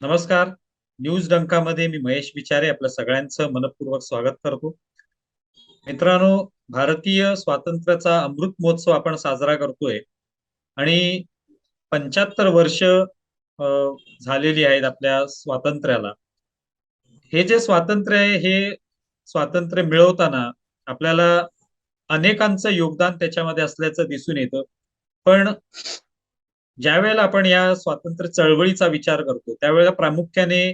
नमस्कार. न्यूज डंकामध्ये मी महेश विचारे आपल्या सगळ्यांचं मनपूर्वक स्वागत करतो. मित्रांनो, भारतीय स्वातंत्र्याचा अमृत महोत्सव आपण साजरा करतोय आणि 75 वर्ष झालेली आहेत आपल्या स्वातंत्र्याला. हे जे स्वातंत्र्य आहे हे स्वातंत्र्य मिळवताना आपल्याला अनेकांचं योगदान त्याच्यामध्ये असल्याचं दिसून येतं. पण ज्या वेळेला आपण या स्वातंत्र्य चळवळीचा विचार करतो त्यावेळेला प्रामुख्याने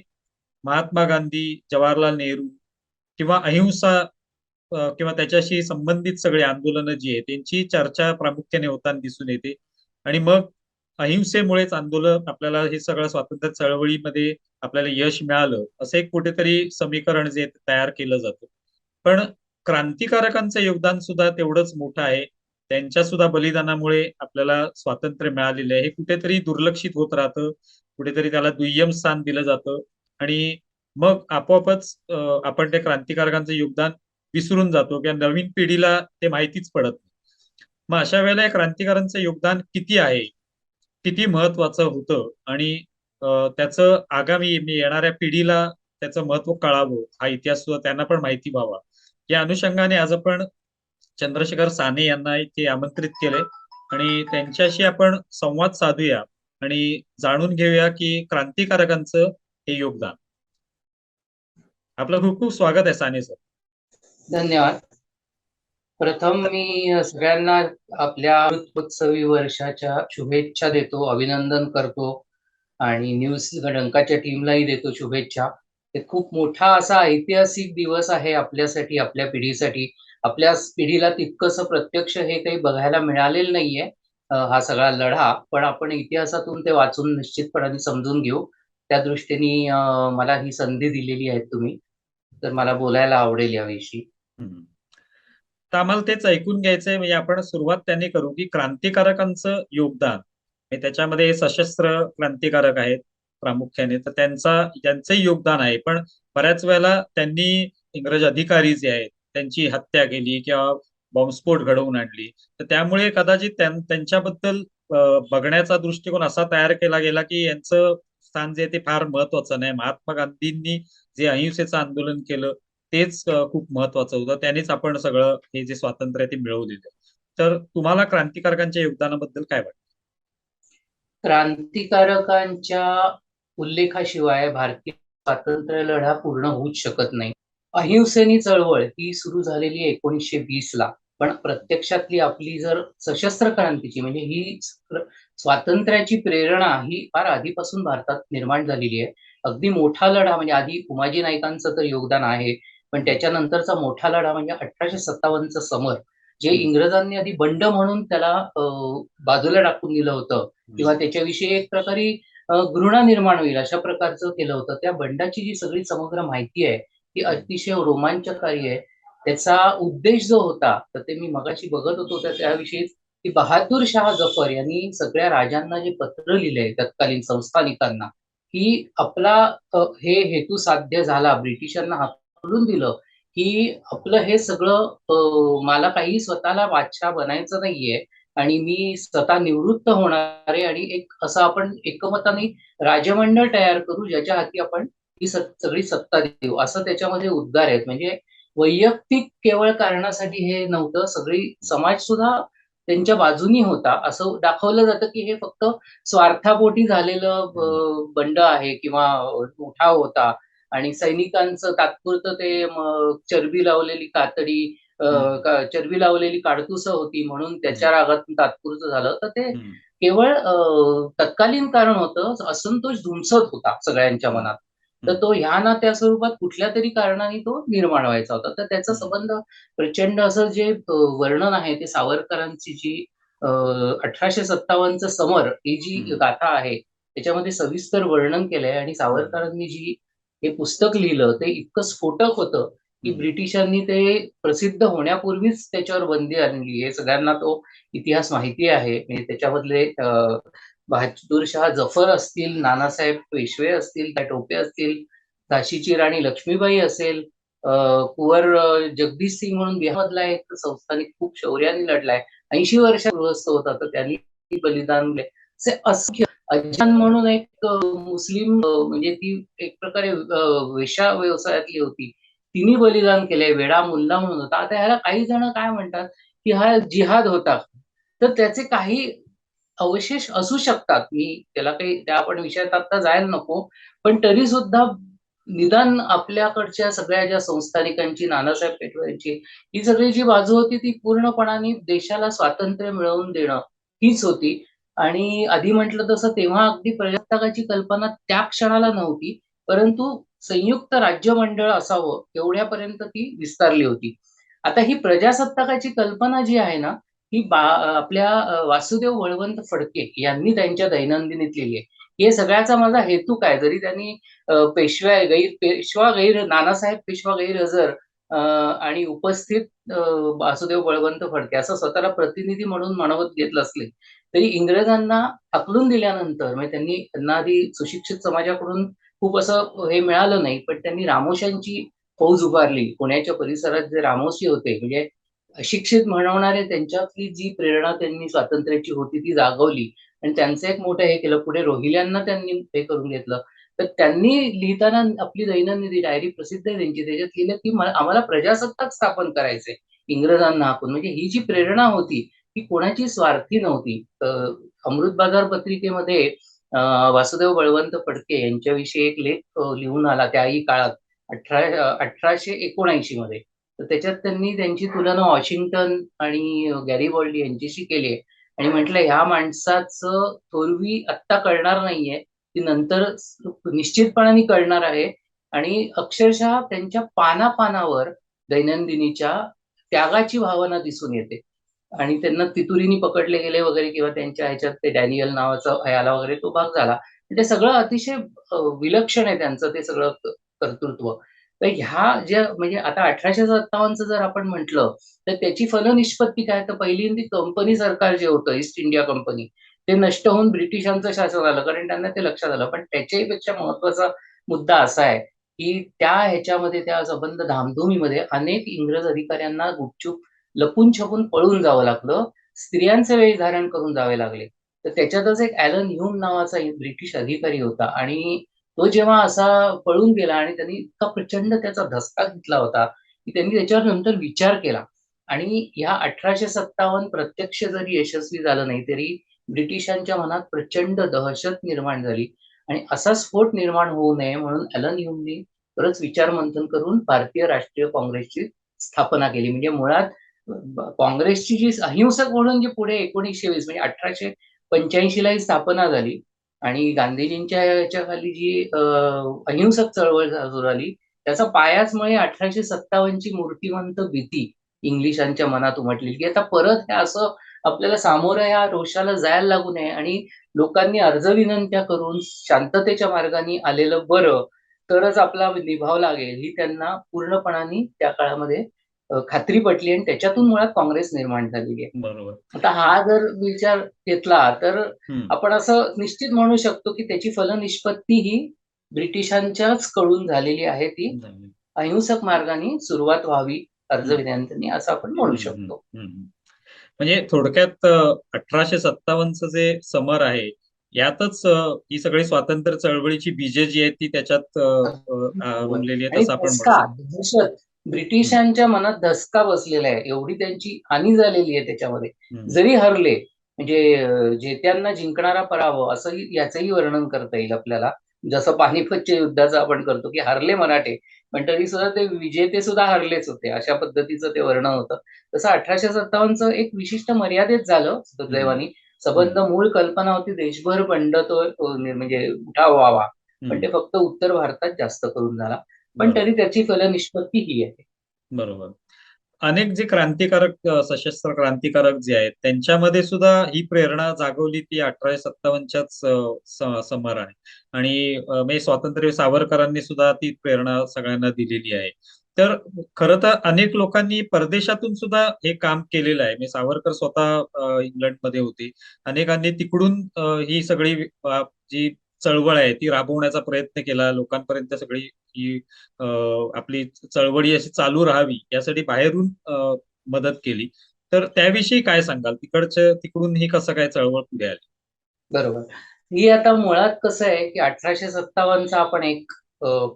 महात्मा गांधी, जवाहरलाल नेहरू किंवा अहिंसा किंवा त्याच्याशी संबंधित सगळे आंदोलनं जी आहेत त्यांची चर्चा प्रामुख्याने होताना दिसून येते. आणि मग अहिंसेमुळेच आंदोलन आपल्याला हे सगळं स्वातंत्र्य चळवळीमध्ये आपल्याला यश मिळालं असं एक कुठेतरी समीकरण जे तयार केलं जातं. पण क्रांतिकारकांचं योगदान सुद्धा तेवढंच मोठं आहे. त्यांच्या सुद्धा बलिदानामुळे आपल्याला स्वातंत्र्य मिळालेलं आहे. हे कुठेतरी दुर्लक्षित होत राहतं, कुठेतरी त्याला दुय्यम स्थान दिलं जातं आणि मग आपोआपच आपण त्या क्रांतिकारकांचं योगदान विसरून जातो किंवा नवीन पिढीला ते माहितीच पडत नाही. मग अशा वेळेला या क्रांतिकारकांचं योगदान किती आहे, किती महत्वाचं होतं आणि त्याचं आगामी येणाऱ्या पिढीला त्याचं महत्व कळावं, हा इतिहास सुद्धा त्यांना पण माहिती व्हावा, या अनुषंगाने आज आपण चंद्रशेखर साने यांना इथे आमंत्रित केले आणि त्यांच्याशी आपण संवाद साधूया आणि जाणून घेऊया की क्रांतिकारकांचं हे योगदान. आपलं खूप खूप स्वागत आहे साने सर. धन्यवाद. प्रथम मी सगळ्यांना आपल्या अमृतोत्सवी वर्षाच्या शुभेच्छा देतो, अभिनंदन करतो आणि न्यूज डंकाच्या टीमलाही देतो शुभेच्छा. हे खूप मोठा असा ऐतिहासिक दिवस आहे आपल्यासाठी, आपल्या पिढीसाठी. आपल्या पिढीला तितकंसं प्रत्यक्ष हे काही बघायला मिळालेलं नाहीये हा सगळा लढा, पण आपण इतिहासातून ते वाचून निश्चितपणाने समजून घेऊ. त्या दृष्टीने मला ही संधी दिलेली आहे तुम्ही, तर मला बोलायला आवडेल याविषयी. तर आम्हाला तेच ऐकून घ्यायचंय. म्हणजे आपण सुरुवात त्यांनी करू की क्रांतिकारकांचं योगदान, त्याच्यामध्ये सशस्त्र क्रांतिकारक आहेत प्रामुख्याने, तर त्यांचंही योगदान आहे. पण बऱ्याच वेळेला त्यांनी इंग्रज अधिकारी जे आहेत त्यांची हत्या केली किंवा बॉम्बस्फोट घडवून आणली, तर त्यामुळे कदाचित त्यांच्याबद्दल बघण्याचा दृष्टिकोन असा तयार केला गेला की यांचं स्थान जे ते फार महत्वाचं नाही. महात्मा गांधींनी जे अहिंसेचं आंदोलन केलं तेच खूप महत्वाचं होतं. त्यानेच आपण सगळं हे जे स्वातंत्र्य ते मिळवलेलं. तर तुम्हाला क्रांतिकारकांच्या योगदानाबद्दल काय वाटतं? क्रांतिकारकांच्या उल्लेखाशिवाय भारतीय स्वातंत्र्य लढा पूर्ण होऊच शकत नाही. अहिंसेनी चळवळ ही सुरू झालेली 1920 ला, पण प्रत्यक्षातली आपली जर सशस्त्र क्रांतीची म्हणजे ही स्वातंत्र्याची प्रेरणा ही फार आधीपासून भारतात निर्माण झालेली आहे. अगदी मोठा लढा म्हणजे आधी उमाजी नाईकांचं तर योगदान आहे, पण त्याच्यानंतरचा मोठा लढा म्हणजे 1857चं समर, जे इंग्रजांनी आधी बंड म्हणून त्याला बाजूला टाकून दिलं होतं किंवा त्याच्याविषयी एक प्रकारे घृणा निर्माण होईल अशा प्रकारचं केलं होतं. त्या बंडाची जी सगळी समग्र माहिती आहे ती अतिशय रोमांचकारी आहे. त्याचा उद्देश जो होता तर ते मी मगाशी बघत होतो त्याविषयी की बहादूर शाह जफर यांनी सगळ्या राजांना जे पत्र लिहिलंय तत्कालीन संस्थानिकांना की आपला हे हेतू साध्य झाला, ब्रिटिशांना हाकलून दिलं की आपलं हे सगळं मला काही स्वतःला बादशाह बनायचं नाहीये आणि मी स्वतः निवृत्त होणार आहे आणि एक असं आपण एकमताने राजमंडळ तयार करू ज्याच्या हाती आपण ही सगळी सत्ता देऊ, असं त्याच्यामध्ये उद्गार आहेत. म्हणजे वैयक्तिक केवळ कारणासाठी हे नव्हतं, सगळी समाज सुद्धा त्यांच्या बाजूनी होता. असं दाखवलं जातं की हे फक्त स्वार्थापोटी झालेलं बंड आहे किंवा उठाव होता आणि सैनिकांचं तात्पुरतं ते चरबी लावलेली कातडी चरबी लावलेली काडतुस होती म्हणून त्याच्या रागातून तात्पुरतं झालं, तर ते केवळ तत्कालीन कारण होतं. असंतोष धुमसत होता सगळ्यांच्या मनात, तर तो ह्या ना त्या स्वरूपात कुठल्या तरी कारणाने तो निर्माण व्हायचा होता. तर त्याचा संबंध प्रचंड असं जे वर्णन आहे ते सावरकरांची जी 1857चं समर ही जी गाथा आहे त्याच्यामध्ये सविस्तर वर्णन केलंय आणि सावरकरांनी जी हे पुस्तक लिहिलं ते इतकं स्फोटक होतं की ब्रिटिशांनी ते प्रसिद्ध होण्यापूर्वीच त्याच्यावर बंदी आणली. हे सगळ्यांना तो इतिहास माहिती आहे. म्हणजे त्याच्यामधले बहादूर शाह जफर असतील, नानासाहेब पेशवे असतील, त्या टोपे असतील, झाशीची राणी लक्ष्मीबाई असेल, कुंवर जगदीश सिंग म्हणून बिहारमधला एक संस्थानिक खूप शौर्याने लढलाय, 80 वर्ष गृहस्थ होता, तर त्यांनी बलिदान दिले. असंख्य अजान म्हणून एक मुस्लिम म्हणजे ती एक प्रकारे वेश्या व्यवसायातली होती, तिने बलिदान केलंय. वेडा मुल्ला म्हणून होता. आता ह्याला काही जण काय म्हणतात की हा जिहाद होता, तर त्याचे काही अवशेष असू शकतात. मी त्याला काही त्या आपण विषयात आता जायला नको, पण तरी सुद्धा निदान आपल्याकडच्या सगळ्या ज्या संस्थानिकांची, नानासाहेब पेशव्यांची, ही सगळी जी बाजू होती ती पूर्णपणाने देशाला स्वातंत्र्य मिळवून देणं हीच होती. आणि आधी म्हटलं तसं तेव्हा अगदी प्रजासत्ताकाची कल्पना त्या क्षणाला नव्हती, परंतु संयुक्त राज्य मंडळ असावं एवढ्यापर्यंत ती विस्तारली होती. आता ही प्रजासत्ताकाची कल्पना जी आहे ना, ही आपल्या वासुदेव बळवंत फडके यांनी त्यांच्या दैनंदिनीत लिहिली आहे. हे सगळ्याचा माझा हेतू काय, जरी त्यांनी पेशवा गैर नानासाहेब पेशवा गैर हजर आणि उपस्थित वासुदेव बळवंत फडके असं स्वतःला प्रतिनिधी म्हणून म्हणवत घेतलं असले, तरी इंग्रजांना हाकलून दिल्यानंतर म्हणजे त्यांना आधी सुशिक्षित समाजाकडून खूप असं हे मिळालं नाही, पण त्यांनी रामोशांची फौज उभारली. पुण्याच्या परिसरात जे रामोशी होते म्हणजे अशिक्षित म्हणवणारे, त्यांच्यातली जी प्रेरणा त्यांनी स्वातंत्र्याची होती ती जागवली आणि त्यांचं एक मोठं हे केलं. पुढे रोहिल्यांना त्यांनी हे करून घेतलं. तर त्यांनी लिहिताना आपली दैनंदिनी डायरी प्रसिद्ध आहे त्यांची, त्याच्यात लिहिलं की आम्हाला प्रजासत्ताक स्थापन करायचंय इंग्रजांना हाकून. म्हणजे ही जी प्रेरणा होती ती कोणाची स्वार्थी नव्हती. अमृत बाजार पत्रिकेमध्ये वासुदेव बळवंत फडके यांच्याविषयी एक लेख लिहून आला त्याही काळात, 1879 मध्ये. तर त्याच्यात त्यांनी त्यांची तुलना वॉशिंग्टन आणि गॅरिबॉल्डी यांच्याशी केली आहे आणि म्हटलं ह्या माणसाचं थोरवी आत्ता कळणार नाहीये, ती नंतर निश्चितपणाने कळणार आहे. आणि अक्षरशः त्यांच्या पानापानावर दैनंदिनीच्या त्यागाची भावना दिसून येते. आणि त्यांना तितुरीनी पकडले गेले वगैरे, किंवा त्यांच्या ह्याच्यात ते डॅनियल नावाचा आला वगैरे तो भाग झाला. ते सगळं अतिशय विलक्षण आहे त्यांचं ते सगळं कर्तृत्व. तर ह्या ज्या म्हणजे आता 1857 जर आपण म्हटलं, तर त्याची फलनिष्पत्ती काय, तर पहिली कंपनी सरकार जे होतं ईस्ट इंडिया कंपनी, ते नष्ट होऊन ब्रिटिशांचं शासन आलं, कारण त्यांना ते लक्षात आलं. पण त्याच्यापेक्षा महत्वाचा मुद्दा असा आहे की त्या ह्याच्यामध्ये त्या संबंध धामधुमीमध्ये अनेक इंग्रज अधिकाऱ्यांना गुपचूप लपून छपून पळून जावं लागलं, स्त्रियांचे वेश धारण करून जावे लागले. तर त्याच्यातच एक ॲलन ह्यूम नावाचा एक ब्रिटिश अधिकारी होता आणि तो जेव्हा असा पळून गेला आणि त्यांनी इतका प्रचंड त्याचा धसका घेतला होता की त्यांनी त्याच्यावर नंतर विचार केला. आणि ह्या 1857 प्रत्यक्ष जरी यशस्वी झालं नाही, तरी ब्रिटिशांच्या मनात प्रचंड दहशत निर्माण झाली. आणि असा स्फोट निर्माण होऊ नये म्हणून ॲलन ह्यूमनी परत विचारमंथन करून भारतीय राष्ट्रीय काँग्रेसची स्थापना केली. म्हणजे मुळात काँग्रेसची जी अहिंसक म्हणून जी पुढे 1920 म्हणजे 1885 ला ही स्थापना झाली आणि गांधीजींच्या याच्या खाली जी अहिंसक चळवळ सुरू झाली, त्याचा पायाच मुळे 1857 ची मूर्तिमंत भीती इंग्लिशांच्या मनात उमटली की आता परत हे असं आपल्याला सामोरं या रोषाला जायला लागू नये आणि लोकांनी अर्ज विनंत्या करून शांततेच्या मार्गाने आलेलं बरं, तरच आपला निभाव लागेल ही त्यांना पूर्णपणाने त्या काळामध्ये खात्री पटली आणि त्याच्यातून मुळात काँग्रेस निर्माण झालेली आहे. बरोबर. आता हा जर विचार घेतला तर हम्म. आपण असं निश्चित म्हणू शकतो की त्याची फलनिष्पत्ती ही ब्रिटिशांच्याच कडून झालेली आहे. ती झाले. अहिंसक मार्गाने सुरुवात व्हावी अर्ज हम्म. विनंतीने, असं आपण म्हणू हम्म. हम्म. शकतो. हम्म. म्हणजे थोडक्यात 1857चं जे समर आहे यातच ही सगळी स्वातंत्र्य चळवळीची बीजे जी आहेत ती त्याच्यात रुजलेली आहेत आणि असं आपण म्हणू धसका, शकतो. दहशत, हम्म. ब्रिटिशांच्या मनात धसका बसलेला आहे, एवढी त्यांची हानी झालेली आहे त्याच्यामध्ये. हम्म. जरी हरले म्हणजे जेत्यांना जिंकणारा पराभव असंही याचंही वर्णन करता येईल आपल्याला. जसं पानिपतच्या युद्धाचं आपण करतो की हरले मराठे, पण तरी सुद्धा ते विजेते सुद्धा हरलेच होते, अशा पद्धतीचं ते वर्णन होतं. तसं 1857चं एक विशिष्ट मर्यादेत झालं हम्म. दुर्दैवाने. संबंध मूळ कल्पना होती देशभर बंड तो म्हणजे उठाव व्हावा, पण हम्म. ते फक्त उत्तर भारतात जास्त करून झाला. पण बरोबर. तरी त्याची फलनिष्पत्ती ही आहे. बरोबर. अनेक जे क्रांतिकारक सशस्त्र क्रांतिकारक जे आहेत त्यांच्यामध्ये सुद्धा ही प्रेरणा जागवली ती 1857च्याच समर आहे. आणि म्हणजे स्वातंत्र्य सावरकरांनी सुद्धा ती प्रेरणा सगळ्यांना दिलेली आहे. तर खरं तर अनेक लोकांनी परदेशातून सुद्धा हे काम केलेलं आहे. म्हणजे सावरकर स्वतः इंग्लंडमध्ये होते. अनेकांनी तिकडून ही सगळी जी चळवळ आहे ती राबवण्याचा प्रयत्न केला. लोकांपर्यंत सगळी ही आपली चळवळी अशी चालू राहावी यासाठी बाहेरून मदत केली. तर त्याविषयी काय सांगाल, तिकडून ही कसं काय चळवळ पुढे आली? बरोबर. ही आता मुळात कसं आहे की 1857चा आपण एक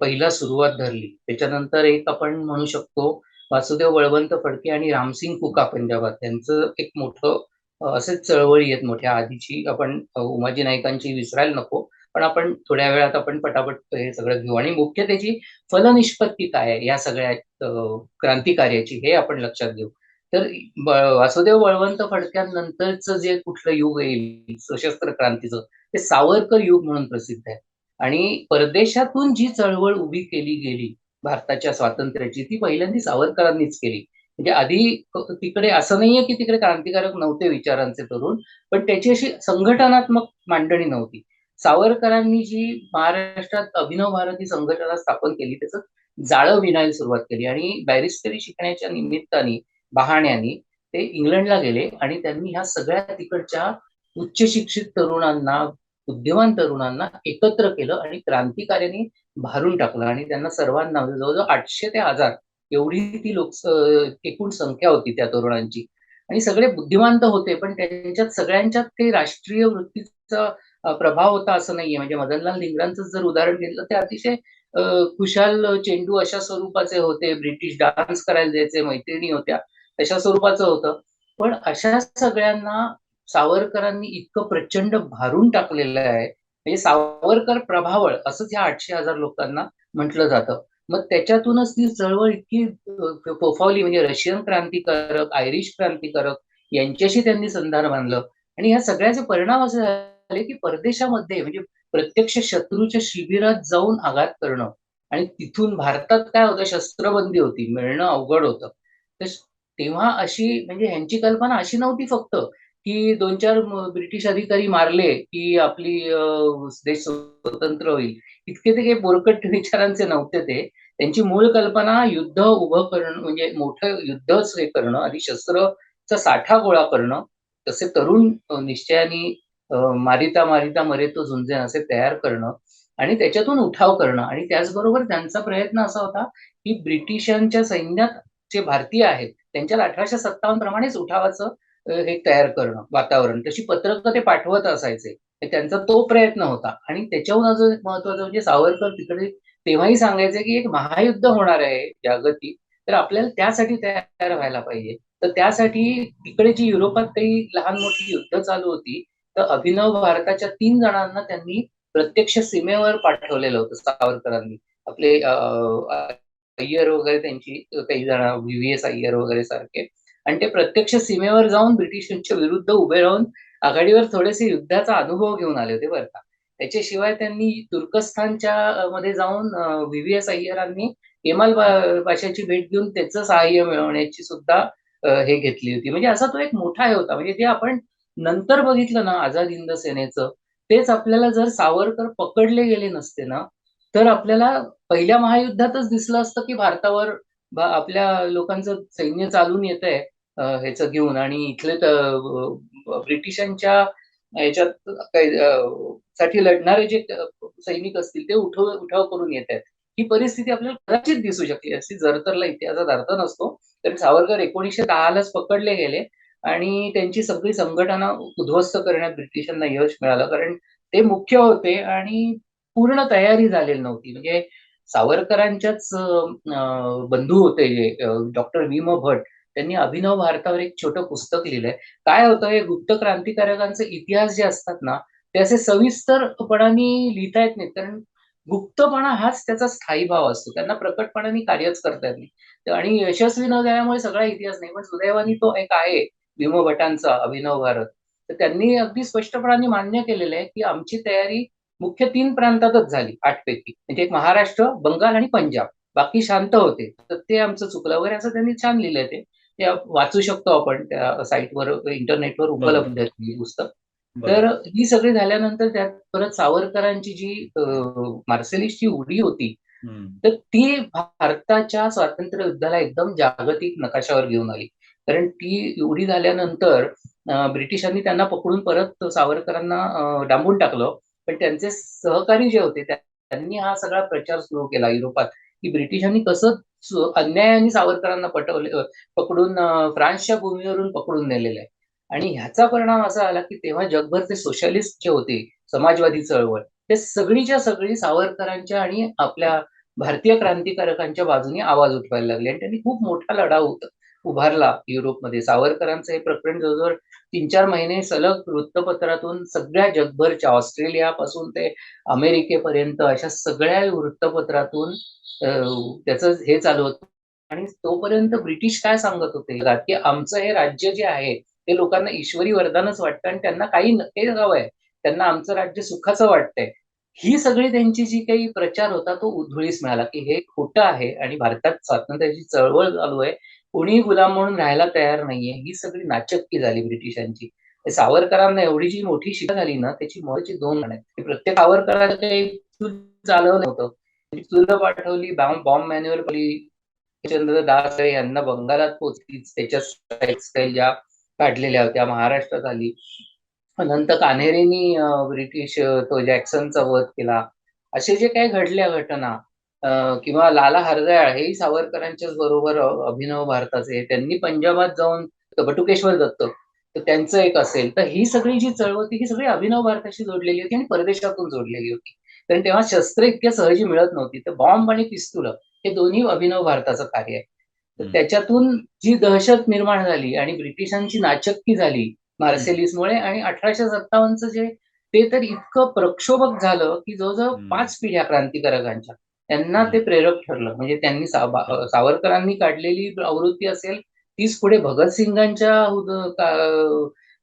पहिला सुरुवात धरली. त्याच्यानंतर एक आपण म्हणू शकतो वासुदेव बळवंत फडके आणि रामसिंग फुका पंजाबात त्यांचं एक मोठं असेच चळवळी आहेत मोठ्या आधीची. आपण उमाजी नाईकांची विसरायला नको. पण आपण थोड्या वेळात आपण पटापट हे सगळं घेऊ आणि मुख्य त्याची फलनिष्पत्ती काय आहे या सगळ्या क्रांतिकार्याची हे आपण लक्षात घेऊ. तर वासुदेव बळवंत फडक्यांनंतरचं जे कुठलं युग येईल सशस्त्र क्रांतीचं ते सावरकर युग म्हणून प्रसिद्ध आहे. आणि परदेशातून जी चळवळ उभी केली गेली भारताच्या स्वातंत्र्याची ती पहिल्यांदा सावरकरांनीच केली. म्हणजे आधी तिकडे असं नाहीये की तिकडे क्रांतिकारक नव्हते विचारांचे तरुण, पण त्याची अशी संघटनात्मक मांडणी नव्हती. सावरकरांनी जी महाराष्ट्रात अभिनव भारती संघटना स्थापन केली त्याचं जाळं विणायला सुरुवात केली आणि बॅरिस्टरी शिकण्याच्या निमित्ताने बहाण्याने ते इंग्लंडला गेले आणि त्यांनी ह्या सगळ्या तिकडच्या उच्च शिक्षित तरुणांना बुद्धिमान तरुणांना एकत्र केलं आणि क्रांतिकार्याने भारून टाकलं आणि त्यांना सर्वांना जवळजवळ 800 ते 1000 एवढी ती एकूण संख्या होती त्या तरुणांची. आणि सगळे बुद्धिमांत होते पण त्यांच्यात सगळ्यांच्यात काही राष्ट्रीय वृत्तीचा प्रभाव होता असं नाहीये. म्हणजे मदनलाल धिंगरांचं जर उदाहरण घेतलं ते अतिशय खुशाल चेंडू अशा स्वरूपाचे होते. ब्रिटिश डान्स करायला द्यायचे, मैत्रिणी होत्या तशा स्वरूपाचं होतं. पण अशा सगळ्यांना सावरकरांनी इतकं प्रचंड भारून टाकलेलं आहे. म्हणजे सावरकर प्रभावळ असंच ह्या 800,000 लोकांना म्हटलं जातं. मग त्याच्यातूनच ती चळवळ इतकी फोफावली. म्हणजे रशियन क्रांतिकारक, आयरिश क्रांतिकारक यांच्याशी त्यांनी संधान बांधलं आणि ह्या सगळ्याचे परिणाम असे झाले की परदेशामध्ये म्हणजे प्रत्यक्ष शत्रूच्या शिबिरात जाऊन आघात करणं आणि तिथून भारतात काय होतं शस्त्रबंदी होती, मिळणं अवघड होतं. तर तेव्हा अशी म्हणजे ह्यांची कल्पना अशी नव्हती फक्त की 2-4 ब्रिटिश अधिकारी मारले की आपली देश स्वतंत्र होईल. इतके ते काही बोरकट विचारांचे नव्हते ते. त्यांची मूळ कल्पना युद्ध उभं करणं म्हणजे मोठं युद्धच हे करणं आणि शस्त्रचा साठा गोळा करणं. तसे तरुण निश्चयाने मारिता मारिता मरे तो झुंजे असे तयार करणं आणि त्याच्यातून उठाव करणं आणि त्याचबरोबर त्यांचा प्रयत्न असा होता की ब्रिटिशांच्या सैन्यात जे भारतीय आहेत त्यांच्यात 1857 प्रमाणेच उठावाचं हे तयार करणं वातावरण. तशी पत्रकं ते पाठवत असायचे. त्यांचा तो प्रयत्न होता आणि त्याच्याहून अजून एक महत्वाचं म्हणजे सावरकर तिकडे तेव्हाही सांगायचे की एक महायुद्ध होणार आहे जागतिक, तर आपल्याला त्यासाठी तयार व्हायला पाहिजे. तर त्यासाठी तिकडे जी युरोपात काही लहान मोठी युद्ध चालू होती, तर अभिनव भारताच्या 3 जणांना त्यांनी प्रत्यक्ष सीमेवर पाठवलेलं होतं सावरकरांनी. आपले अय्यर वगैरे त्यांची काही जण व्ही.व्ही.एस. अय्यर वगैरे सारखे आणि ते प्रत्यक्ष सीमेवर जाऊन ब्रिटिशांच्या विरुद्ध उभे राहून आघाडीवर थोडेसे युद्धाचा अनुभव घेऊन आले होते बरं का. त्याच्याशिवाय त्यांनी तुर्कस्थानच्या मध्ये जाऊन व्ही.व्ही.एस. अय्यरांनी केमाल पाशाची भेट घेऊन त्याचं सहाय्य मिळवण्याची सुद्धा हे घेतली होती. म्हणजे असा तो एक मोठा हे होता. म्हणजे जे आपण नंतर बघितलं ना आझाद हिंद सेनेचं, तेच आपल्याला जर सावरकर पकडले गेले नसते ना, तर आपल्याला पहिल्या महायुद्धातच दिसलं असतं की भारतावर आपल्या लोकांचं सैन्य चालून येतंय ह्याचं घेऊन आणि इथले ब्रिटिशांच्या ह्याच्यात साठी लढणारे जे सैनिक असतील ते उठाव करून येत आहेत. ही परिस्थिती आपल्याला कदाचित दिसू शकली असती जर तरला इतिहासात अर्थ नसतो. तर सावरकर 1910लाच पकडले गेले आणि त्यांची सगळी संघटना उद्ध्वस्त करण्यात ब्रिटिशांना यश मिळालं. कारण ते मुख्य होते आणि पूर्ण तयारी झालेली नव्हती. म्हणजे सावरकरांच्याच बंधू होते जे डॉक्टर वी.म. भट त्यांनी अभिनव भारतावर एक छोटं पुस्तक लिहिलंय. काय होतं हे गुप्त क्रांतिकारकांचे इतिहास जे असतात ना, ते असे सविस्तरपणाने लिहिता येत नाहीत. कारण गुप्तपणा हाच त्याचा स्थायी भाव असतो. त्यांना प्रकटपणाने कार्यच करता येत नाही. आणि यशस्वी न झाल्यामुळे सगळा इतिहास नाही. पण सुदैवाने तो एक आहे वी.म. भटांचा अभिनव भारत. तर त्यांनी अगदी स्पष्टपणाने मान्य केलेलं आहे, की आमची तयारी मुख्य 3 प्रांतातच झाली 8 पैकी. म्हणजे एक महाराष्ट्र, बंगाल आणि पंजाब. बाकी शांत होते. तर ते आमचं चुकलं वगैरे असं त्यांनी छान लिहिलंय ते. ते वाचू शकतो आपण त्या साईटवर इंटरनेटवर बरोबर उपलब्ध आहे ही पुस्तक. तर बरोबर. ही सगळी झाल्यानंतर त्यात परत सावरकरांची जी मार्सेलिसची उडी होती, हम्म. तर ती भारताच्या स्वातंत्र्य युद्धाला एकदम जागतिक नकाशावर घेऊन आली. कारण ती उडी झाल्यानंतर ब्रिटिशांनी त्यांना पकडून परत सावरकरांना डांबून टाकलं. पण त्यांचे सहकारी जे होते त्यांनी हा सगळा प्रचार सुरू केला युरोपात, की ब्रिटिशांनी कसं अन्यायाने सावरकरांना पकडून फ्रान्सच्या भूमीवरून पकडून नेलेलं आहे. आणि ह्याचा परिणाम असा आला की तेव्हा जगभर ते सोशलिस्ट जे होते, समाजवादी चळवळ, ते सगळीच्या सगळी सावरकरांच्या आणि आपल्या भारतीय क्रांतिकारकांच्या बाजूने आवाज उठवायला लागले आणि त्यांनी खूप मोठा लढा उभारला युरोपमध्ये. सावरकरांचं हे प्रकरण जवळजवळ 3-4 महिने सलग वृत्तपत्रातून सगळ्या जगभरच्या, ऑस्ट्रेलियापासून ते अमेरिकेपर्यंत अशा सगळ्या वृत्तपत्रातून त्याचं हे चालू होतं. आणि तोपर्यंत ब्रिटिश काय सांगत होते की आमचं हे राज्य जे आहे ते लोकांना ईश्वरी वरदानच वाटतं आणि त्यांना काही हे हवंय, त्यांना आमचं राज्य सुखाचं वाटतंय. ही सगळी त्यांची जी काही प्रचार होता तो उधळीस मिळाला की हे खोटं आहे आणि भारतात स्वातंत्र्याची चळवळ चालू आहे, कोणीही गुलाम म्हणून राहायला तयार नाहीये. ही सगळी नाचक्की झाली ब्रिटिशांची. सावरकरांना एवढी जी मोठी शिक्षा झाली ना, त्याची महत्वाची 2 कारण आहेत. प्रत्येक सावरकराला काही चालवलं नव्हतं. चुलं पाठवली, बॉम्ब मॅन्युअल चंद्र दास यांना बंगालात पोहोचलीच, त्याच्या टेक्सटाईल ज्या काढलेल्या होत्या महाराष्ट्रात आली. नंतर कान्हेरेंनी ब्रिटिश तो जॅक्सनचा वध केला. असे जे काही घडल्या घटना किंवा लाला हरदयाळ हेही सावरकरांच्याच बरोबर अभिनव भारताचे, त्यांनी पंजाबात जाऊन बटुकेश्वर दत्त तर त्यांचं एक असेल, तर ही सगळी जी चळवळ होती ही सगळी अभिनव भारताशी जोडलेली होती आणि परदेशातून जोडलेली होती. कारण तेव्हा शस्त्र इतक्या सहजी मिळत नव्हती, तर बॉम्ब आणि पिस्तूल हे दोन्ही अभिनव भारताचं कार्य आहे. तर त्याच्यातून जी दहशत निर्माण झाली आणि ब्रिटिशांची नाचक्की झाली मार्सेलिसमुळे, आणि 1857चं जे ते तर इतकं प्रक्षोभक झालं की जवळजवळ 5 पिढ्या क्रांतिकारकांच्या त्यांना ते प्रेरक ठरलं. म्हणजे त्यांनी सावरकरांनी काढलेली आवृत्ती असेल तीच पुढे भगतसिंगांच्या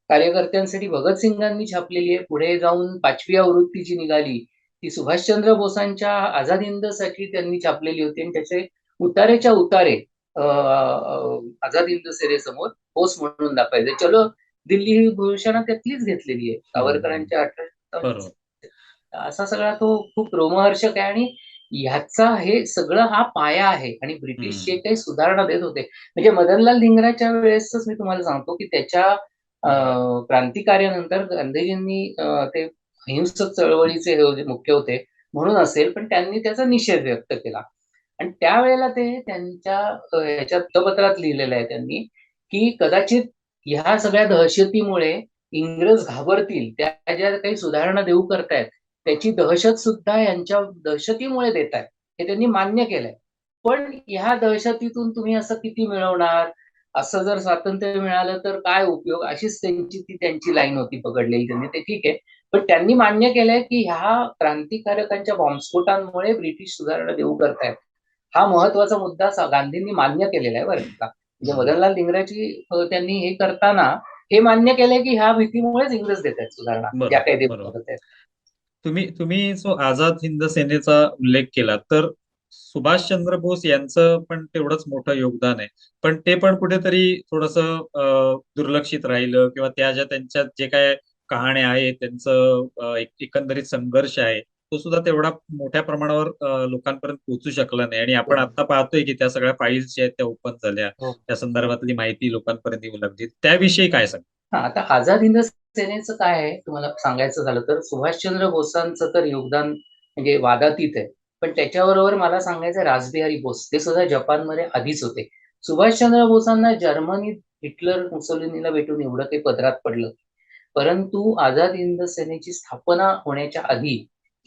कार्यकर्त्यांसाठी भगतसिंगांनी छापलेली आहे. पुढे जाऊन 5वी आवृत्ती जी निघाली ती सुभाषचंद्र बोसांच्या आझाद हिंदसाठी त्यांनी छापलेली होती आणि त्याचे उतारेच्या उतारे आझाद हिंद सेनेसमोर बोस म्हणून दाखवायचे. चलो दिल्ली ही घोषणा त्यातलीच घेतलेली आहे सावरकरांच्या 1857. असा सगळा तो खूप रोमहर्षक आहे आणि ह्याचा हे सगळं हा पाया आहे. आणि ब्रिटिश जे काही सुधारणा देत होते, म्हणजे मदनलाल धिंगराच्या वेळेसच मी तुम्हाला सांगतो की त्याच्या क्रांतिकार्यानंतर गांधीजींनी ते अहिंसक चळवळीचे हे मुख्य होते म्हणून असेल, पण त्यांनी त्याचा निषेध व्यक्त केला. आणि त्यावेळेला ते त्यांच्या ह्याच्यात वृत्तपत्रात लिहिलेलं आहे त्यांनी की कदाचित ह्या सगळ्या दहशतीमुळे इंग्रज घाबरतील, त्या ज्या काही सुधारणा देऊ करतायत त्याची दहशत सुद्धा यांच्या दहशतीमुळे देत आहेत, हे त्यांनी मान्य केलंय. पण ह्या दहशतीतून तुम्ही असं किती मिळवणार, असं जर स्वातंत्र्य मिळालं तर काय उपयोग, अशीच त्यांची लाईन होती पकडलेली त्यांनी. ते ठीक आहे, पण त्यांनी मान्य केलंय की ह्या क्रांतिकारकांच्या बॉम्बस्फोटांमुळे ब्रिटिश सुधारणा देऊ करतायत. हा महत्वाचा मुद्दा गांधींनी मान्य केलेला आहे बरं का. म्हणजे मदनलाल धिंगराची त्यांनी हे करताना हे मान्य केलंय की ह्या भीतीमुळेच इंग्रज देत आहेत सुधारणा, ज्या काही देत आहेत. तुम्ही जो आझाद हिंद सेनेचा उल्लेख केला, तर सुभाषचंद्र बोस यांचं पण तेवढंच मोठं योगदान आहे, पण ते पण कुठेतरी थोडंसं दुर्लक्षित राहिलं, किंवा त्यांच्या जे काय कहाण्या आहेत, त्यांचं एकंदरीत संघर्ष आहे, तो सुद्धा तेवढा मोठ्या प्रमाणावर लोकांपर्यंत पोहोचू शकला नाही. आणि आपण आता पाहतोय की त्या सगळ्या फाईल्स ज्या आहेत त्या ओपन झाल्या, त्या संदर्भातली माहिती लोकांपर्यंत येऊ लागली. त्याविषयी काय सांग? आता आझाद हिंद सेनेचं काय आहे तुम्हाला सांगायचं झालं तर, सुभाषचंद्र बोसांचं तर योगदान म्हणजे वादातीत आहे. पण त्याच्याबरोबर मला सांगायचं रासबिहारी बोस, ते सुद्धा जपानमध्ये आधीच होते. सुभाषचंद्र बोसांना जर्मनीत हिटलर मुसोलिनीला भेटून एवढं काही पदरात पडलं, परंतु आझाद हिंद सेनेची स्थापना होण्याच्या आधी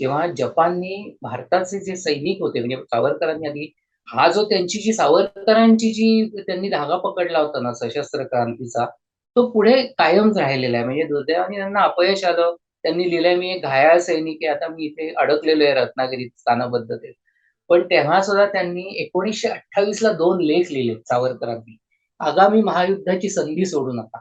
जेव्हा जपाननी भारताचे जे सैनिक होते, म्हणजे सावरकरांनी आधी हा जो त्यांची जी सावरकरांची जी त्यांनी धागा पकडला होता ना सशस्त्र क्रांतीचा, तो पुढे कायमच राहिलेला आहे. म्हणजे दुर्दैवाने त्यांना अपयश आलं. त्यांनी लिहिलंय मी एक घायाळ सैनिक आहे, आता मी इथे अडकलेलो आहे रत्नागिरीत स्थानबद्धतेत. पण तेव्हा सुद्धा त्यांनी 1928ला 2 लेख लिहिले सावरकरांनी. आगामी महायुद्धाची संधी सोडू नका.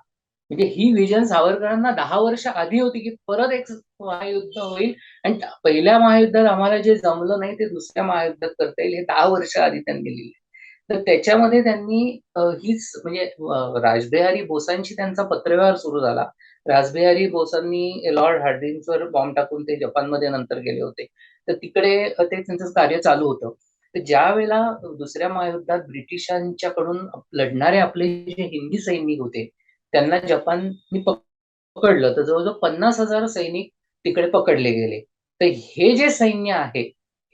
म्हणजे ही विजन सावरकरांना 10 वर्ष आधी होती की परत एक महायुद्ध होईल आणि पहिल्या महायुद्धात आम्हाला जे जमलं नाही ते दुसऱ्या महायुद्धात करता येईल, हे 10 वर्ष आधी त्यांनी लिहिले. तर त्याच्यामध्ये त्यांनी हीच म्हणजे रासबिहारी बोसांशी त्यांचा पत्रव्यवहार सुरू झाला. रासबिहारी बोसांनी लॉर्ड हार्डिंग्जवर बॉम्ब टाकून ते जपानमध्ये नंतर गेले होते. तर तिकडे ते त्यांचं कार्य चालू होतं. तर ज्या वेळेला दुसऱ्या महायुद्धात ब्रिटिशांच्याकडून लढणारे आपले जे हिंदी सैनिक होते त्यांना जपाननी पकडलं, तर जवळजवळ 50,000 सैनिक तिकडे पकडले गेले. तर हे जे सैन्य आहे,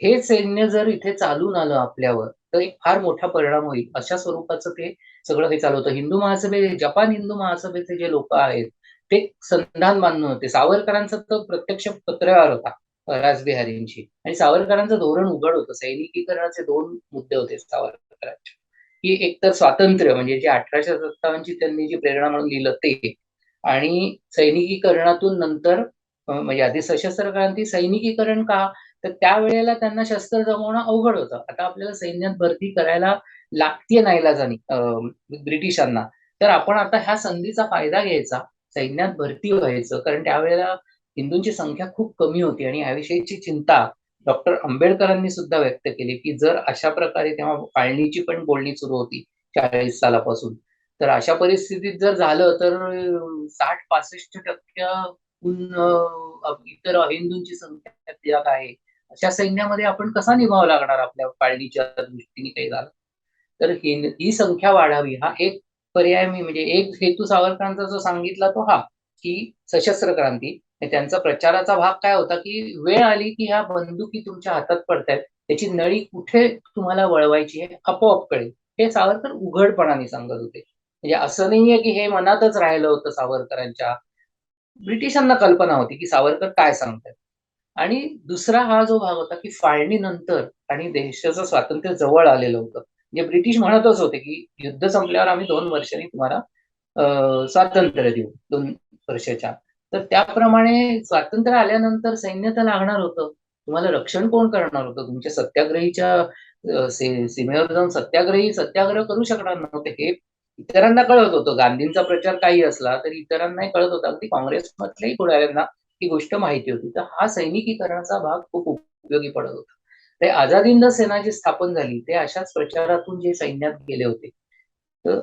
हे सैन्य जर इथे चालून आलं आपल्यावर, तर एक फार मोठा परिणाम होईल. अशा स्वरूपाचं ते सगळं हे चालू होतं. जपान हिंदू महासभेचे जे लोक आहेत ते संधान बांधून होते. सावरकरांचा तर प्रत्यक्ष पत्रव्यवहार होता रासबिहारींशी, आणि सावरकरांचं धोरण उघड होतं. सैनिकीकरणाचे दोन मुद्दे होते सावरकरांचे, की एक तर स्वातंत्र्य, म्हणजे जे 1857ची त्यांनी जी प्रेरणा म्हणून लिहिलं ते, आणि सैनिकीकरणातून नंतर म्हणजे आधी सशस्त्र क्रांती, सैनिकीकरण का, तर त्यावेळेला त्यांना शस्त्र जमवणं अवघड होतं. आता आपल्याला सैन्यात भरती करायला लागतीये नाईलाजानी ब्रिटिशांना, तर आपण आता ह्या संधीचा फायदा घ्यायचा, सैन्यात भरती व्हायचं, कारण त्यावेळेला हिंदूंची संख्या खूप कमी होती आणि याविषयीची चिंता डॉक्टर आंबेडकरांनी सुद्धा व्यक्त केली, की जर अशा प्रकारे, तेव्हा फाळणीची पण बोलणी सुरू होती 40 सालापासून, तर अशा परिस्थितीत जर झालं तर 60-65% इतर अहिंदूंची संख्या त्यात आहे, अशा सैन्यामध्ये आपण कसा निभावं लागणार आपल्या फाळणीच्या दृष्टीने काही झालं तर. ही संख्या वाढावी हा एक पर्याय, म्हणजे एक हेतू सावरकरांचा जो सांगितला तो हा, की सशस्त्र क्रांती. त्यांचा प्रचाराचा भाग काय होता, की वेळ आली की ह्या बंदुकी तुमच्या हातात पडतायत, त्याची नळी कुठे तुम्हाला वळवायची हे आपोआप कळेल, हे सावरकर उघडपणाने सांगत होते. म्हणजे असं नाहीये की हे मनातच राहिलं होतं सावरकरांच्या, ब्रिटिशांना कल्पना होती की सावरकर काय सांगतात. आणि दुसरा हा जो भाग होता, की फाळणीनंतर आणि देशाचं स्वातंत्र्य जवळ आलेलं होतं, म्हणजे ब्रिटिश म्हणतच होते की युद्ध संपल्यावर आम्ही 2 वर्षांनी तुम्हाला स्वातंत्र्य देऊ, 2 वर्षाच्या. तर त्याप्रमाणे स्वातंत्र्य आल्यानंतर सैन्य तर लागणार होतं. तुम्हाला रक्षण कोण करणार होतं? तुमच्या सत्याग्रहीच्या सीमेवर जाऊन सत्याग्रह करू शकणार नव्हते, हे इतरांना कळत होतं. गांधींचा प्रचार काही असला तरी इतरांनाही कळत होता, अगदी काँग्रेसमधल्याही पुढाऱ्यांना ही गोष्ट माहिती होती. तर हा सैनिकीकरणाचा भाग खूप उपयोगी पडत होता. ते आझाद हिंद सेना जी स्थापन झाली ते अशाच प्रचारातून जे सैन्यात गेले होते, तर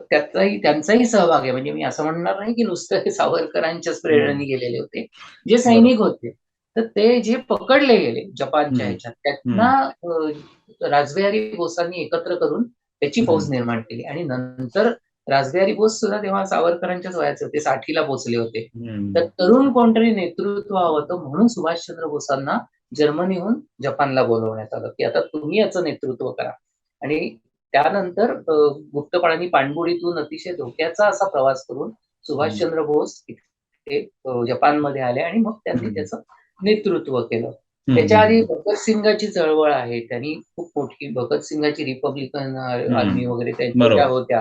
त्यांचाही सहभाग आहे. म्हणजे मी असं म्हणणार नाही की नुसतं हे सावरकरांच्याच प्रेरणेने गेलेले होते. जे बरोबर. सैनिक होते तर ते जे पकडले गेले जपानच्या हम्म. ह्याच्यात, त्यांना रासबिहारी बोसांनी एकत्र करून त्याची फौज निर्माण केली. आणि नंतर रासबिहारी बोस सुद्धा तेव्हा सावरकरांच्याच वयाचे होते, 60ला पोहोचले होते. तर तरुण कोणतरी नेतृत्व हवं होतं, म्हणून सुभाषचंद्र बोसांना जर्मनीहून जपानला बोलवण्यात आलं, की आता तुम्ही याचं नेतृत्व करा. आणि त्यानंतर गुप्तपणाने पाणबुडीतून अतिशय धोक्याचा असा प्रवास करून सुभाषचंद्र बोस इथे जपानमध्ये आले आणि मग त्यांनी त्याचं नेतृत्व केलं. त्याच्या आधी भगतसिंगाची चळवळ आहे, त्यांनी खूप मोठी भगतसिंगाची रिपब्लिकन आर्मी वगैरे त्यांच्या ज्या बरोबर. होत्या,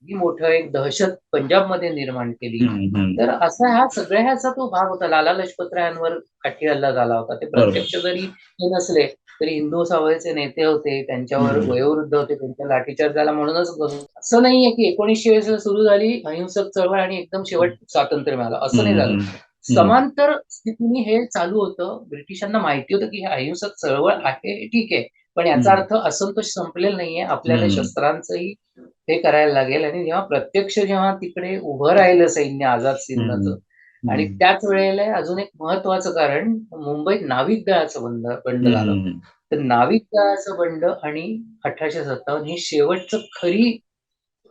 ही मोठं एक दहशत पंजाबमध्ये निर्माण केली. हम्म. तर असा हा सगळ्या ह्याचा तो भाग होता. लाला लजपत रायांवर काठी हल्ला झाला होता. ते बरोबर. प्रत्यक्ष जरी हे नसले तरी हिंदू सभेचे नेते होते, त्यांच्यावर वयोवृद्ध होते, त्यांच्या लाठीचार्ज झाला म्हणूनच असं नाहीये की 1920 ला सुरू झाली अहिंसक चळवळ आणि एकदम शेवट स्वातंत्र्य मिळालं, असं नाही झालं. समांतर स्थितीने हे चालू होतं. ब्रिटिशांना माहिती होतं की हे अहिंसक चळवळ आहे, ठीक आहे, पण याचा अर्थ असंतोष संपलेला नाहीये, आपल्याला शस्त्रांचंही हे करायला लागेल. आणि जेव्हा तिकडे उभं राहिलं सैन्य आझाद सिंधचं, आणि त्याच वेळेला अजून एक महत्वाचं कारण, मुंबईत नाविक दलाचं बंड झालं. तर नाविक दलाचं बंड आणि 1857 ही शेवटचं खरी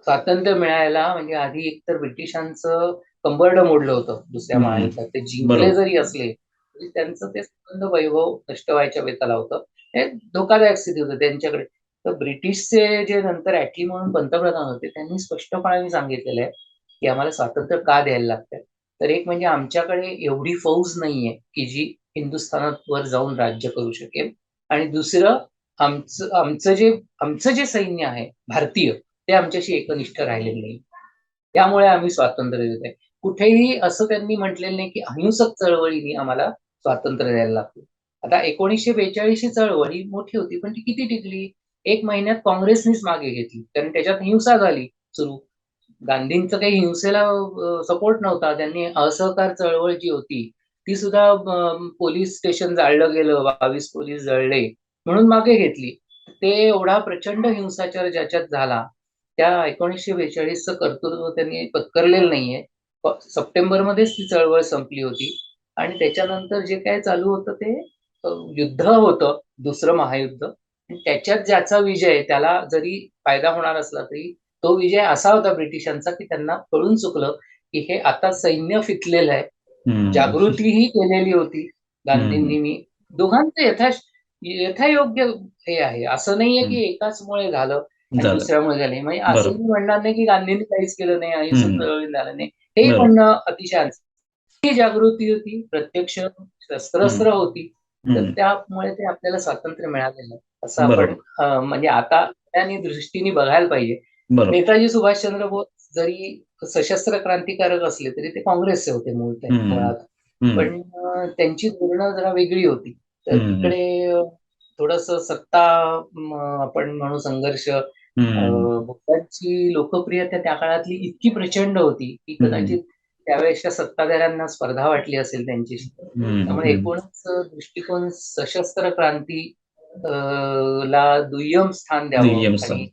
स्वातंत्र्य मिळायला, म्हणजे आधी एकतर ब्रिटिशांचं कंबरडं मोडलं होतं दुसऱ्या महायुद्धात, ते जिंकले जरी असले तरी त्यांचं ते संबंध वैभव नष्ट व्हायच्या बेताला होतं. हे धोकादायक स्थिती होतं त्यांच्याकडे. तर ब्रिटिशचे जे नंतर ॲटली म्हणून पंतप्रधान होते, त्यांनी स्पष्टपणाने सांगितलेलं आहे की आम्हाला स्वातंत्र्य का द्यायला लागतंय. तर एक म्हणजे आमच्याकडे एवढी फौज नाहीये की जी हिंदुस्थानात वर जाऊन राज्य करू शकेल, आणि दुसरं आमचं जे सैन्य आहे भारतीय, ते आमच्याशी एकनिष्ठ राहिलेले नाही. त्यामुळे आम्ही स्वातंत्र्य देत आहे. कुठेही असं त्यांनी म्हटलेलं नाही की अहिंसक चळवळीने आम्हाला स्वातंत्र्य द्यायला लागतं. आता 1942 ही चळवळ ही मोठी होती, पण ती किती टिकली? 1 महिन्यात काँग्रेसनीच मागे घेतली, कारण त्याच्यात हिंसा झाली सुरू. गांधींचं काही हिंसेला सपोर्ट नव्हता. त्यांनी असहकार चळवळ जी होती, ती सुद्धा पोलीस स्टेशन जाळलं गेलं, 22 पोलीस जळले, म्हणून मागे घेतली. ते एवढा प्रचंड हिंसाचार ज्याच्यात झाला, त्या 1942चं कर्तृत्व त्यांनी पत्करलेलं नाहीये. सप्टेंबरमध्येच ती चळवळ संपली होती. आणि त्याच्यानंतर जे काय चालू होतं ते युद्ध होतं, दुसरं महायुद्ध. आणि त्याच्यात ज्याचा विजय, त्याला जरी फायदा होणार असला तरी तो विजय असा होता ब्रिटिशांचा, की त्यांना कळून चुकलं की हे आता सैन्य फितलेलं आहे. जागृतीही केलेली होती गांधींनी. मी दोघांचं यथायोग्य हे आहे. असं नाहीये की एकाचमुळे झालं. आणि झालं. दुसऱ्यामुळे झाले. म्हणजे बरोबर. असंही म्हणणार नाही की गांधींनी काहीच केलं नाही, अहिंसक हम्म. चळवळीने झालं नाही. हेही बरोबर. म्हणणं अतिशय ही जागृती होती, प्रत्यक्ष हम्म. शस्त्रास्त्र होती. तर हम्म. त्यामुळे ते आपल्याला स्वातंत्र्य मिळालेलं असं आपण बरोबर. म्हणजे आता त्या दृष्टीने बघायला पाहिजे. बरोबर. नेताजी सुभाषचंद्र बोस जरी सशस्त्र क्रांतिकारक असले तरी ते काँग्रेसचे होते हम्म. मुळात. हम्म. पण त्यांची धोरणं जरा वेगळी होती. तर हम्म. तिकडे थोडंसं सत्ता आपण म्हणू संघर्ष हम्म. भोसलेंची लोकप्रियता त्या काळातली इतकी प्रचंड होती की हम्म. कदाचित त्यावेळेसच्या सत्ताधाऱ्यांना स्पर्धा वाटली असेल त्यांच्याशी. हम्म. त्यामुळे हम्म. एकूणच दृष्टिकोन सशस्त्र क्रांती ला दुय्यम स्थान द्यावं दुय्यम आणि स्थान.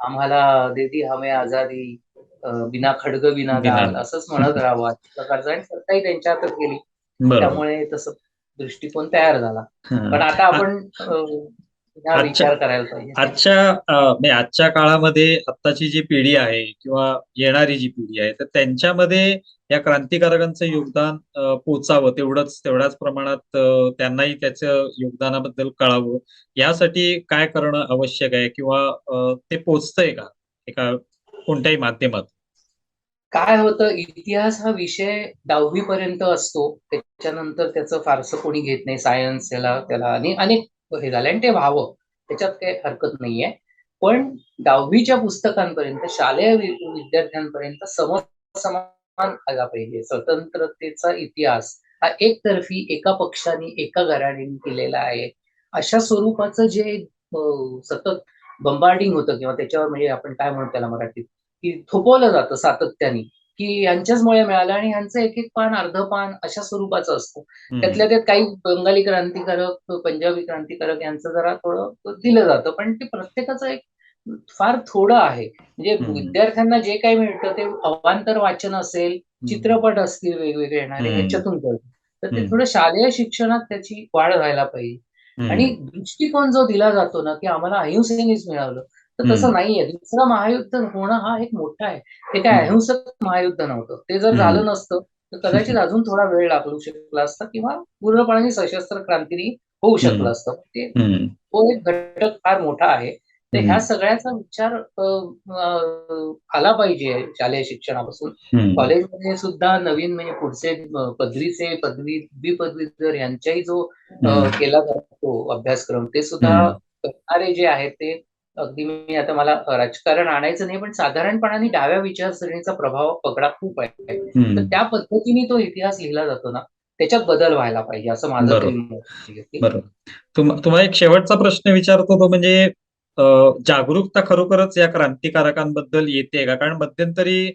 आम्हाला दे दी हमें आझादी, बिना खडग बिना बिना. दाग असंच म्हणत राहावं अशा प्रकारचं आणि सत्ताही त्यांच्या हातात गेली. बरोबर. त्यामुळे तसं दृष्टिकोन तयार झाला. हा. पण आता आ- आपण हा आजच्या विचार करायला पाहिजे. म्हणजे आजच्या काळामध्ये आत्ताची जी पिढी आहे किंवा येणारी जी पिढी आहे तर त्यांच्यामध्ये या क्रांतिकारकांचं योगदान पोचावं तेवढ्याच प्रमाणात त्यांनाही त्याचं योगदानाबद्दल कळावं यासाठी काय करणं आवश्यक आहे किंवा ते पोचतंय का एका कोणत्याही माध्यमात? काय होतं, इतिहास हा विषय 10वी पर्यंत असतो. त्याच्यानंतर त्याचं फारसं कोणी घेत नाही. सायन्स त्याला आणि अनेक हे झाले आणि ते व्हावं. त्याच्यात काही हरकत नाहीये. पण 10वीच्या पुस्तकांपर्यंत शालेय विद्यार्थ्यांपर्यंत समसमान आला पाहिजे. स्वतंत्रतेचा इतिहास हा एकतर्फी एका पक्षाने, एका घराण्याने केलेला आहे. अशा स्वरूपाचं जे सतत बंबार्डिंग होतं किंवा त्याच्यावर म्हणजे आपण काय म्हणू त्याला मराठीत की थोपवलं जातं सातत्याने, की यांच्याचमुळे मिळालं आणि ह्यांचं एक-एक पान, अर्धं पान अशा स्वरूपाचं असतं. हम्म. त्यातल्या त्यात काही बंगाली क्रांतिकारक, पंजाबी क्रांतिकारक यांचं जरा थोडं दिलं जातं. पण ते प्रत्येकाचं एक फार थोडं आहे. म्हणजे हम्म. विद्यार्थ्यांना जे काही मिळतं ते अवांतर वाचन असेल, हम्म. चित्रपट असतील वेगवेगळे येणारे हम्म. ह्याच्यातून कळतं. तर ते हम्म. थोडं शालेय शिक्षणात त्याची वाढ व्हायला पाहिजे. आणि हम्म. दृष्टिकोन जो दिला जातो ना, की आम्हाला अहिंसेनेच मिळालं. तर तसं हम्म. नाहीये. दुसरं महायुद्ध होणं हा एक मोठा आहे. ते काय हम्म. अहिंसक महायुद्ध नव्हतं. ते जर झालं हम्म. नसतं, तर कदाचित अजून थोडा वेळ लागू शकला असता किंवा पूर्णपणे सशस्त्र क्रांतीने होऊ शकलं हम्म. असतं. ते हम्म. तो एक घटक फार मोठा आहे. तर ह्या हम्म. सगळ्याचा विचार आला पाहिजे शालेय शिक्षणापासून. हम्म. कॉलेजमध्ये सुद्धा नवीन म्हणजे पुढचे पदवीचे, द्विपदवीधर यांचाही जो हम्म. केला जातो अभ्यासक्रम, ते सुद्धा हम्म. करणारे जे आहेत ते अगदी मी आता मला राजकारण आणायचं नाही, पण साधारणपणाने डाव्या विचारसरणीचा प्रभाव पगडा खूप आहे. तर हम्म. त्या पद्धतीने तो इतिहास लिहिला जातो ना, त्याच्यात बदल व्हायला पाहिजे असं माझं तरी बरोबर. मत आहे, की बरोबर. तुम्हाला एक शेवटचा प्रश्न विचारतो तो म्हणजे अ, जागरूकता खरोखरच या क्रांतिकारकांबद्दल येते का? कारण मध्यंतरी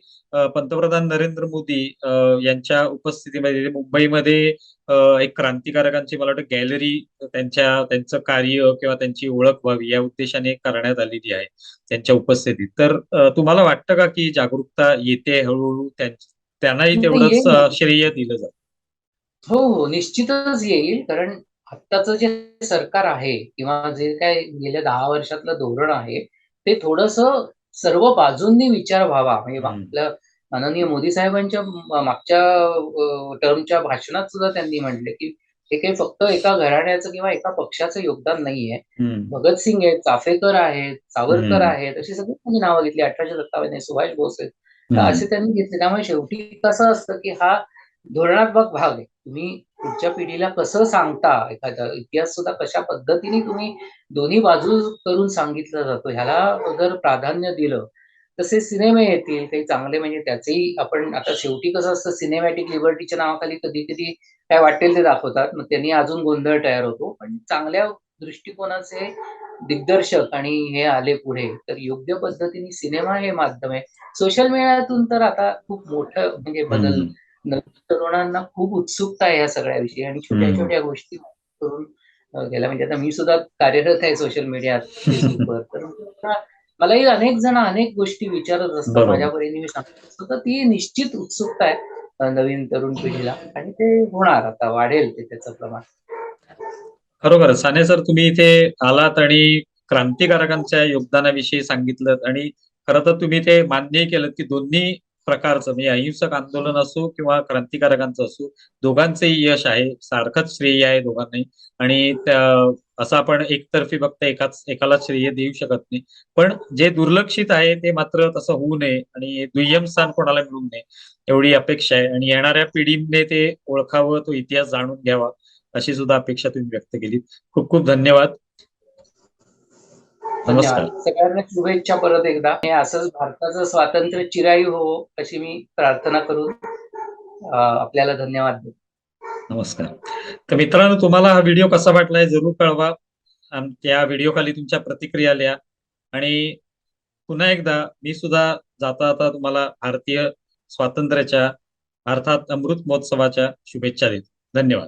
पंतप्रधान नरेंद्र मोदी यांच्या उपस्थितीमध्ये मुंबईमध्ये एक क्रांतिकारकांची मला वाटतं गॅलरी त्यांचं कार्य किंवा त्यांची ओळख व्हावी या उद्देशाने करण्यात आलेली आहे त्यांच्या उपस्थितीत. तर तुम्हाला वाटतं का की जागरूकता येते हळूहळू त्यांनाही नाही तेवढंच येईल. श्रेय दिलं जातं? हो, हो. निश्चितच येईल. कारण आत्ताचं जे सरकार आहे किंवा जे काही गेल्या 10 वर्षातलं धोरण आहे, ते थोडंसं सर्व बाजूंनी विचार व्हावा. म्हणजे हम्म. आपल्या माननीय मोदी साहेबांच्या मागच्या टर्मच्या भाषणात सुद्धा त्यांनी म्हटले, की हे काही फक्त एका घराण्याचं किंवा एका पक्षाचं योगदान नाहीये. हम्म. भगतसिंग आहेत, चाफेकर आहेत, सावरकर हम्म. आहेत, अशी सगळी त्यांनी नावं घेतली. 1857 सुभाष बोस आहेत. तर हम्म. असे त्यांनी घेतले. त्यामुळे शेवटी कसं असतं, की हा धोरणात्मक भाग आहे. तुम्ही पुढच्या पिढीला कसं सांगता एखादा इतिहास सुद्धा कशा पद्धतीने तुम्ही दोन्ही बाजू करून सांगितला जातो ह्याला जर प्राधान्य दिलं तसे सिनेमे येतील काही चांगले म्हणजे त्याचेही आपण आता शेवटी कसं असतं सिनेमॅटिक लिबर्टीच्या नावाखाली कधी कधी काय वाटेल ते दाखवतात मग त्यांनी अजून गोंधळ तयार होतो पण चांगल्या दृष्टिकोनाचे दिग्दर्शक आणि हे आले पुढे तर योग्य पद्धतीने सिनेमा हे माध्यम आहे सोशल मीडियातून तर आता खूप मोठं म्हणजे बदल हम्म. नवीन तरुणांना खूप उत्सुकता आहे या सगळ्याविषयी आणि छोट्या हम्म. छोट्या गोष्टी करून गेल्या म्हणजे आता मी सुद्धा कार्यरत आहे सोशल मीडियात फेसबुकवर तर मलाही अनेक जण अनेक गोष्टी विचारत असतात माझ्या बरोबर. परीने मी सांगत असतो तर ती निश्चित उत्सुकता आहे नवीन तरुण पिढीला आणि ते होणार आता वाढेल ते त्याचं प्रमाण. खरोखर साने सर तुम्ही इथे आलात आणि क्रांतिकारकांच्या योगदानाविषयी सांगितलं आणि खरं तर तुम्ही ते मान्यही केलं की दोन्ही प्रकारचं म्हणजे अहिंसक आंदोलन असो किंवा क्रांतिकारकांचं असो दोघांचेही यश आहे सारखंच श्रेय आहे दोघांनाही आणि असं आपण एकतर्फी फक्त एकाला श्रेय देऊ शकत नाही. पण जे दुर्लक्षित आहे ते मात्र तसं होऊ नये आणि दुय्यम स्थान कोणाला मिळू नये एवढी अपेक्षा आहे. आणि येणाऱ्या पिढीने ते ओळखावं, तो इतिहास जाणून घ्यावा, अशी सुद्धा अपेक्षा तुम्ही व्यक्त केली. खूप खूप धन्यवाद. नमस्कार. धन्यवाद. सगळ्यांना शुभेच्छा परत एकदा. आणि असंच भारताचं स्वातंत्र्य चिरायू हो अशी मी प्रार्थना करून आपल्याला धन्यवाद देतो. नमस्कार. तर मित्रांनो, तुम्हाला हा व्हिडिओ कसा वाटलाय जरूर कळवा. त्या व्हिडिओ खाली तुमच्या प्रतिक्रिया लिहा. आणि पुन्हा एकदा मी सुद्धा जाता जाता तुम्हाला भारतीय स्वातंत्र्याच्या अर्थात अमृत महोत्सवाच्या शुभेच्छा देतो. धन्यवाद.